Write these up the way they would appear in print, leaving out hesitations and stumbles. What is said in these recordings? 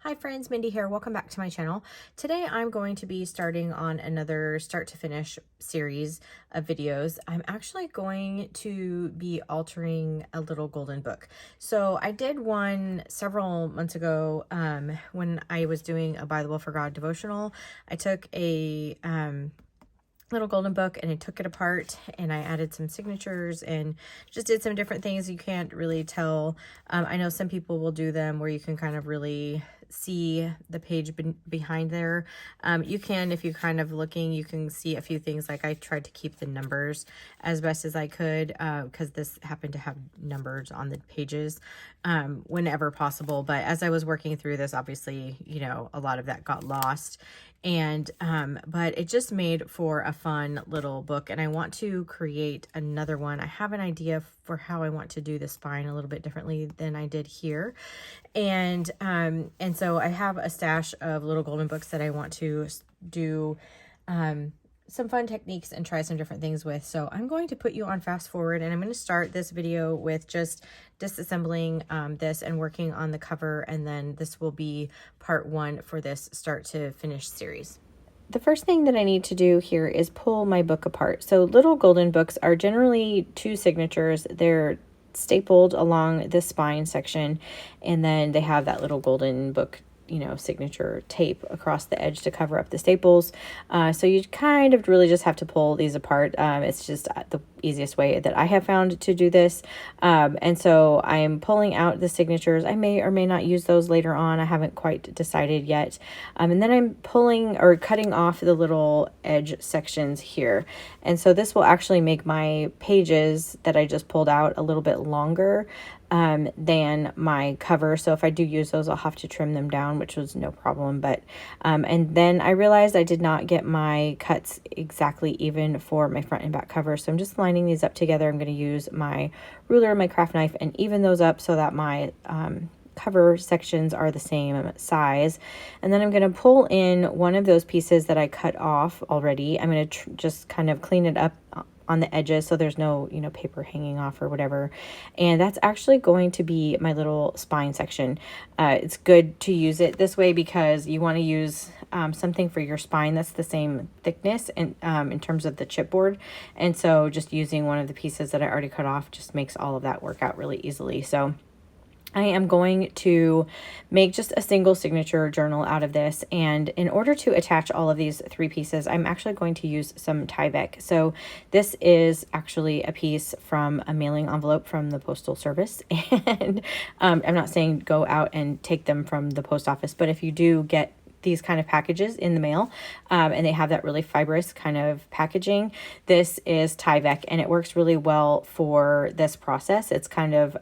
Hi friends, Mindy here. Welcome back to my channel. Today I'm going to be starting on another start to finish series of videos. I'm actually going to be altering a little golden book. So I did one several months ago when I was doing a By the Will for God devotional. I took a little golden book and I took it apart and I added some signatures and just did some different things. You can't really tell. I know some people will do them where you can kind of really see the page behind there. You can, if you're kind of looking, you can see a few things. Like I tried to keep the numbers as best as I could because this happened to have numbers on the pages whenever possible. But as I was working through this, obviously, you know, a lot of that got lost. And but it just made for a fun little book, and I want to create another one. I have an idea for how I want to do the spine a little bit differently than I did here. And so I have a stash of little golden books that I want to do some fun techniques and try some different things with. So I'm going to put you on fast forward, and I'm going to start this video with just disassembling this and working on the cover, and then this will be part one for this start to finish series. The first thing that I need to do here is pull my book apart. So little golden books are generally two signatures. They're stapled along the spine section, and then they have that little golden book, you know, signature tape across the edge to cover up the staples. So you kind of really just have to pull these apart. It's just the easiest way that I have found to do this. And so I'm pulling out the signatures. I may or may not use those later on. I haven't quite decided yet. And then I'm pulling or cutting off the little edge sections here. And so this will actually make my pages that I just pulled out a little bit longer than my cover. So if I do use those, I'll have to trim them down, which was no problem. But and then I realized I did not get my cuts exactly even for my front and back cover. So I'm just lining these up together. I'm going to use my ruler, my craft knife, and even those up so that my cover sections are the same size. And then I'm going to pull in one of those pieces that I cut off already. I'm going to just kind of clean it up on the edges so there's no, you know, paper hanging off or whatever. And that's actually going to be my little spine section. It's good to use it this way because you want to use something for your spine that's the same thickness and in terms of the chipboard. And so just using one of the pieces that I already cut off just makes all of that work out really easily. So I am going to make just a single signature journal out of this. And in order to attach all of these three pieces, I'm actually going to use some Tyvek. So this is actually a piece from a mailing envelope from the Postal Service. And I'm not saying go out and take them from the post office, but if you do get these kind of packages in the mail and they have that really fibrous kind of packaging, this is Tyvek, and it works really well for this process. It's kind of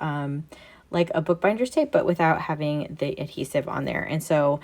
like a bookbinder's tape, but without having the adhesive on there. And so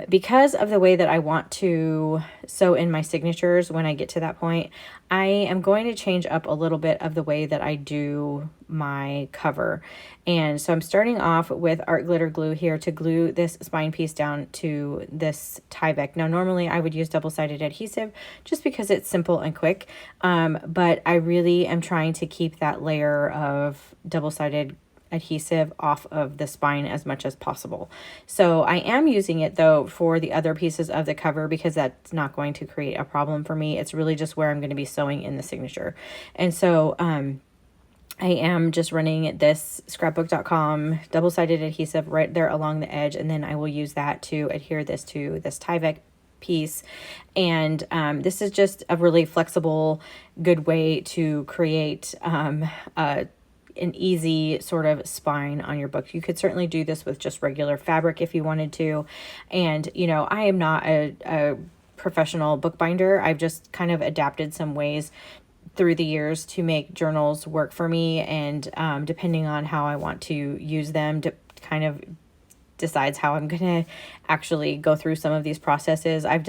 because of the way that I want to sew in my signatures when I get to that point, I am going to change up a little bit of the way that I do my cover. And so I'm starting off with art glitter glue here to glue this spine piece down to this Tyvek. Now, normally I would use double-sided adhesive just because it's simple and quick, but I really am trying to keep that layer of double-sided adhesive off of the spine as much as possible. So I am using it though for the other pieces of the cover because that's not going to create a problem for me. It's really just where I'm going to be sewing in the signature. And so I am just running this scrapbook.com double-sided adhesive right there along the edge, and then I will use that to adhere this to this Tyvek piece. And this is just a really flexible, good way to create an easy sort of spine on your book. You could certainly do this with just regular fabric if you wanted to. And, you know, I am not a professional bookbinder. I've just kind of adapted some ways through the years to make journals work for me. And depending on how I want to use them, to kind of decides how I'm going to actually go through some of these processes. I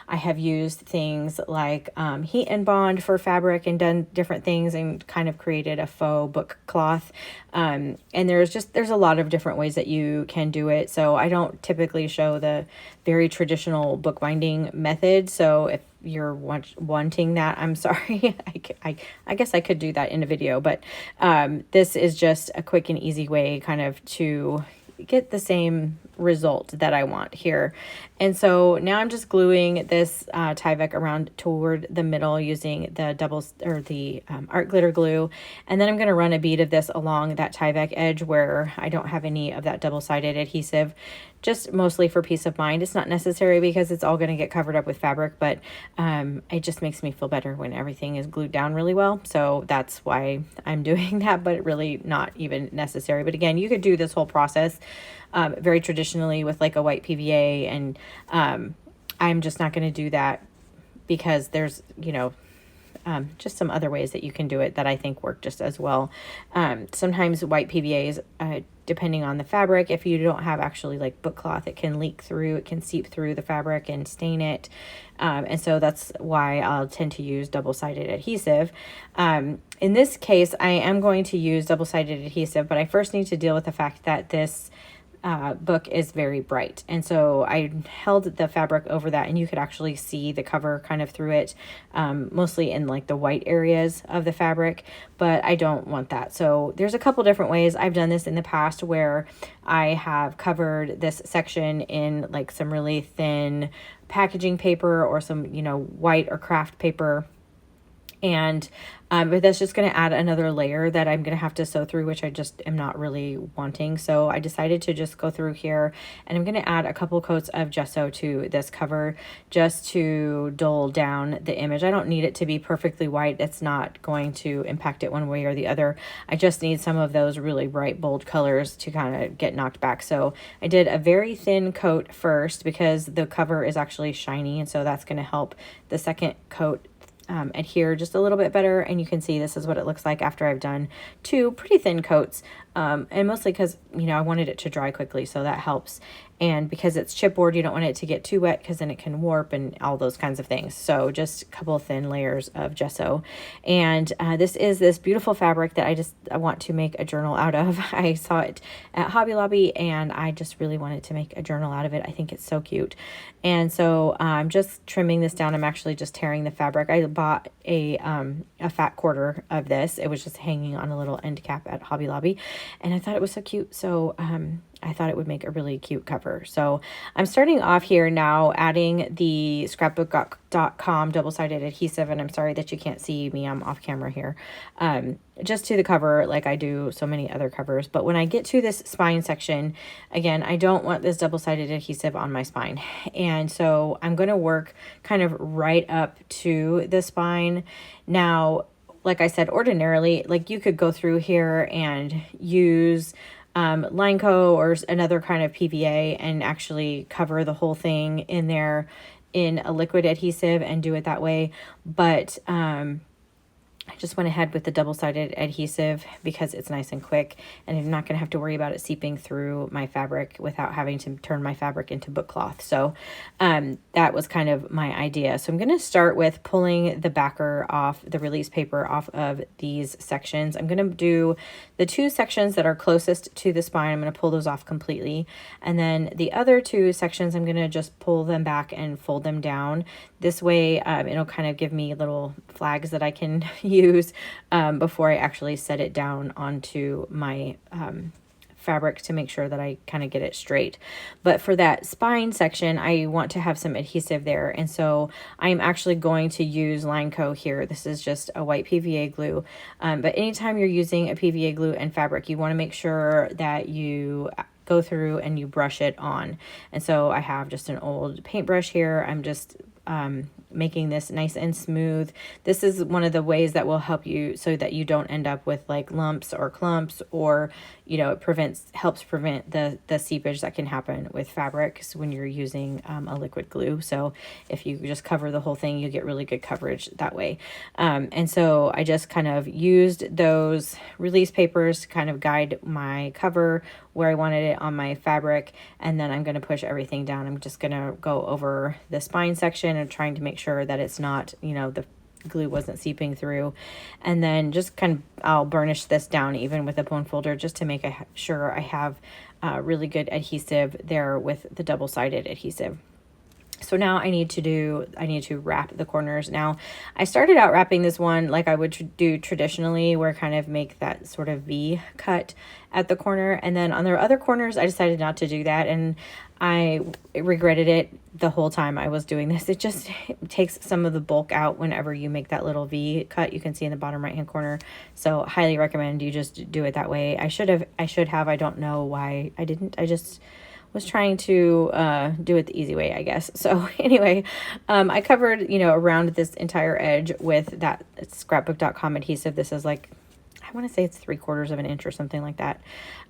have used things like heat and bond for fabric and done different things and kind of created a faux book cloth. And there's a lot of different ways that you can do it. So I don't typically show the very traditional bookbinding method. So if you're wanting that, I'm sorry. I guess I could do that in a video, but this is just a quick and easy way kind of to get the same result that I want here. And so now I'm just gluing this Tyvek around toward the middle using the art glitter glue. And then I'm going to run a bead of this along that Tyvek edge where I don't have any of that double-sided adhesive, just mostly for peace of mind. It's not necessary because it's all going to get covered up with fabric, but it just makes me feel better when everything is glued down really well. So that's why I'm doing that, but really not even necessary. But again, you could do this whole process very traditionally with like a white PVA, and I'm just not going to do that because there's, you know, just some other ways that you can do it that I think work just as well. Sometimes white PVAs, depending on the fabric, if you don't have actually like book cloth, it can leak through, it can seep through the fabric and stain it. And so that's why I'll tend to use double-sided adhesive. In this case, I am going to use double-sided adhesive, but I first need to deal with the fact that this book is very bright. And so I held the fabric over that, and you could actually see the cover kind of through it, mostly in like the white areas of the fabric, but I don't want that. So there's a couple different ways I've done this in the past where I have covered this section in like some really thin packaging paper or some, you know, white or craft paper. And but that's just going to add another layer that I'm going to have to sew through, which I just am not really wanting. So I decided to just go through here, and I'm going to add a couple coats of gesso to this cover just to dull down the image. I don't need it to be perfectly white. It's not going to impact it one way or the other. I just need some of those really bright, bold colors to kind of get knocked back. So I did a very thin coat first because the cover is actually shiny, and so that's going to help the second coat adhere just a little bit better. And you can see this is what it looks like after I've done two pretty thin coats, and mostly because, you know, I wanted it to dry quickly, so that helps. And because it's chipboard, you don't want it to get too wet because then it can warp and all those kinds of things. So just a couple thin layers of gesso. And this is this beautiful fabric that I want to make a journal out of. I saw it at Hobby Lobby, and I just really wanted to make a journal out of it. I think it's so cute. And so I'm just trimming this down. I'm actually just tearing the fabric. I bought a fat quarter of this. It was just hanging on a little end cap at Hobby Lobby, and I thought it was so cute. So I thought it would make a really cute cover. So I'm starting off here now adding the scrapbook.com double-sided adhesive, and I'm sorry that you can't see me, I'm off camera here, just to the cover like I do so many other covers. But when I get to this spine section, again, I don't want this double-sided adhesive on my spine. And so I'm going to work kind of right up to the spine. Now, like I said, ordinarily, like you could go through here and use Lineco or another kind of PVA and actually cover the whole thing in there in a liquid adhesive and do it that way. But I just went ahead with the double-sided adhesive because it's nice and quick, and I'm not going to have to worry about it seeping through my fabric without having to turn my fabric into book cloth. So that was kind of my idea. So I'm going to start with pulling the backer off, the release paper off of these sections. I'm going to do the two sections that are closest to the spine. I'm going to pull those off completely. And then the other two sections, I'm going to just pull them back and fold them down. This way, it'll kind of give me little flags that I can use before I actually set it down onto my fabric to make sure that I kind of get it straight. But for that spine section, I want to have some adhesive there. And so I'm actually going to use Lineco here. This is just a white PVA glue. But anytime you're using a PVA glue and fabric, you want to make sure that you go through and you brush it on. And so I have just an old paintbrush here. I'm just making this nice and smooth. This is one of the ways that will help you so that you don't end up with like lumps or clumps, or, you know, it helps prevent the seepage that can happen with fabrics when you're using a liquid glue. So if you just cover the whole thing, you get really good coverage that way. And so I just kind of used those release papers to kind of guide my cover where I wanted it on my fabric, and then I'm going to push everything down. I'm just going to go over the spine section and trying to make sure that it's not, you know, the glue wasn't seeping through. And then just kind of, I'll burnish this down even with a bone folder just to make sure I have really good adhesive there with the double-sided adhesive. So now I need to wrap the corners. Now, I started out wrapping this one like I would do traditionally, where I kind of make that sort of V cut at the corner. And then on the other corners, I decided not to do that. And I regretted it the whole time I was doing this. It just takes some of the bulk out whenever you make that little V cut. You can see in the bottom right-hand corner. So highly recommend you just do it that way. I should have, I don't know why I didn't. I just was trying to do it the easy way, I guess. So anyway, I covered, around this entire edge with that scrapbook.com adhesive. This is like, I want to say it's 3/4 of an inch or something like that.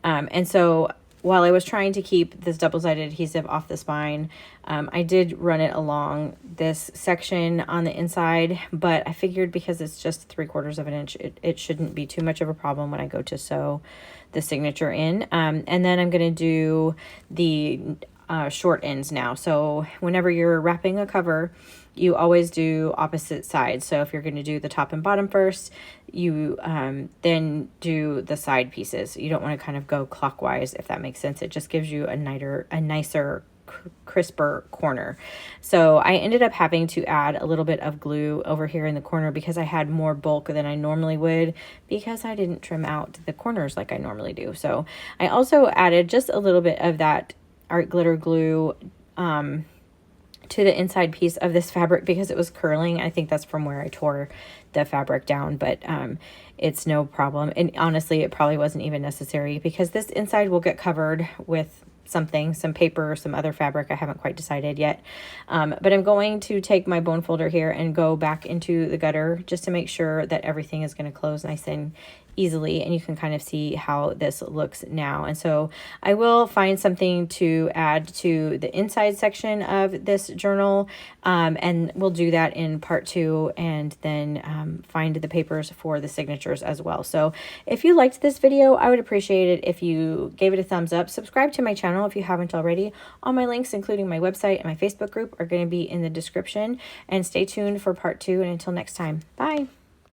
And so while I was trying to keep this double-sided adhesive off the spine, I did run it along this section on the inside, but I figured because it's just 3/4 of an inch, it shouldn't be too much of a problem when I go to sew the signature in. And then I'm going to do the short ends now. So whenever you're wrapping a cover, you always do opposite sides. So if you're going to do the top and bottom first, you then do the side pieces. You don't want to kind of go clockwise, if that makes sense. It just gives you a nicer, crisper corner. So I ended up having to add a little bit of glue over here in the corner because I had more bulk than I normally would, because I didn't trim out the corners like I normally do. So I also added just a little bit of that art glitter glue to the inside piece of this fabric because it was curling. I think that's from where I tore the fabric down, but it's no problem. And honestly, it probably wasn't even necessary because this inside will get covered with some paper or some other fabric. I haven't quite decided yet. But I'm going to take my bone folder here and go back into the gutter just to make sure that everything is going to close nice and easily, and you can kind of see how this looks now. And so I will find something to add to the inside section of this journal, and we'll do that in part 2, and then find the papers for the signatures as well. So if you liked this video, I would appreciate it if you gave it a thumbs up. Subscribe to my channel if you haven't already. All my links, including my website and my Facebook group, are going to be in the description, and stay tuned for part 2, and until next time, bye.